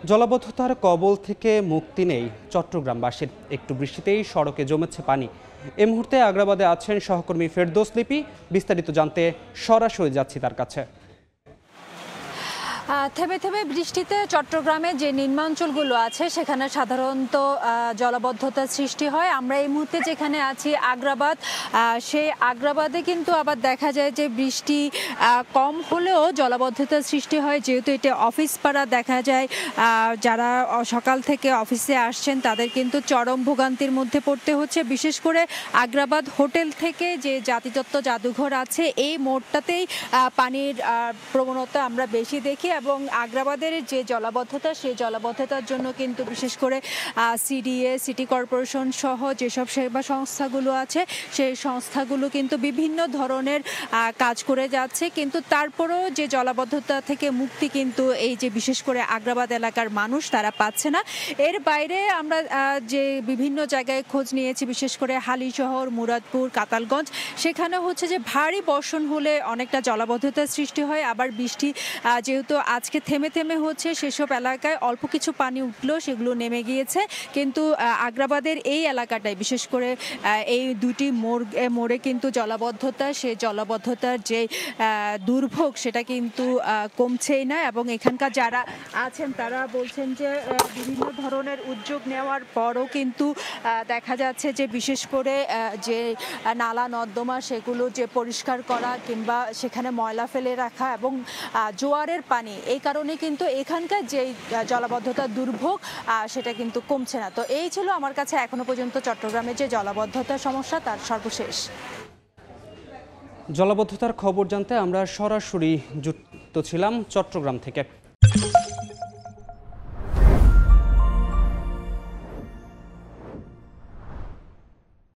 জলাবদ্ধতার কবল থেকে মুক্তি নেই চট্টগ্রামবাসীর। একটু বৃষ্টিতেই সড়কে জমেছে পানি। এই মুহূর্তে আগ্রাবাদে আছেন সহকর্মী ফেরদৌস লিপি। বিস্তারিত জানতে সরাসরি যাচ্ছি তার কাছে। থেমে থেমে বৃষ্টিতে চট্টগ্রামে যে নিম্নাঞ্চলগুলো আছে সেখানে সাধারণত জলাবদ্ধতার সৃষ্টি হয়। আমরা এই মুহূর্তে যেখানে আছি আগ্রাবাদ, সেই আগ্রাবাদে কিন্তু আবার দেখা যায় যে বৃষ্টি কম হলেও জলাবদ্ধতার সৃষ্টি হয়, যেহেতু এটা অফিস পাড়া। দেখা যায় যারা সকাল থেকে অফিসে আসছেন তাদের কিন্তু চরম ভোগান্তির মধ্যে পড়তে হচ্ছে। বিশেষ করে আগ্রাবাদ হোটেল থেকে যে জাতিতত্ত্ব জাদুঘর আছে এই মোড়টাতেই পানির প্রবণতা আমরা বেশি দেখি, এবং আগ্রাবাদের যে জলাবদ্ধতা সেই জলাবদ্ধতার জন্য কিন্তু বিশেষ করে সিডিএ, সিটি কর্পোরেশন সহ যেসব সেবা সংস্থাগুলো আছে সেই সংস্থাগুলো কিন্তু বিভিন্ন ধরনের কাজ করে যাচ্ছে, কিন্তু তারপরেও যে জলাবদ্ধতা থেকে মুক্তি কিন্তু এই যে বিশেষ করে আগ্রাবাদ এলাকার মানুষ তারা পাচ্ছে না। এর বাইরে আমরা যে বিভিন্ন জায়গায় খোঁজ নিয়েছি, বিশেষ করে হালিশহর, মুরাদপুর, কাতালগঞ্জ, সেখানে হচ্ছে যে ভারী বর্ষণ হলে অনেকটা জলাবদ্ধতার সৃষ্টি হয়। আবার বৃষ্টি যেহেতু আজকে থেমে থেমে হচ্ছে, সেসব এলাকায় অল্প কিছু পানি উঠলেও সেগুলো নেমে গিয়েছে। কিন্তু আগ্রাবাদের এই এলাকাটায় বিশেষ করে এই দুটি মোড়ে কিন্তু জলাবদ্ধতা, সেই জলাবদ্ধতার যে দুর্ভোগ সেটা কিন্তু কমছেই না। এবং এখানকার যারা আছেন তারা বলছেন যে বিভিন্ন ধরনের উদ্যোগ নেওয়ার পরও কিন্তু দেখা যাচ্ছে যে বিশেষ করে যে নালা নর্দমা সেগুলো যে পরিষ্কার করা কিংবা সেখানে ময়লা ফেলে রাখা এবং জোয়ারের পানি, এই কারণে কিন্তু এখানকার যে জলাবদ্ধতার দুর্ভোগ সেটা কিন্তু কমছে না। তো এই ছিল আমার কাছে এখনো পর্যন্ত চট্টগ্রামের যে জলাবদ্ধতার সমস্যা তার সর্বশেষ। জলাবদ্ধতার খবর জানতে আমরা সরাসরি যুক্ত ছিলাম চট্টগ্রাম থেকে।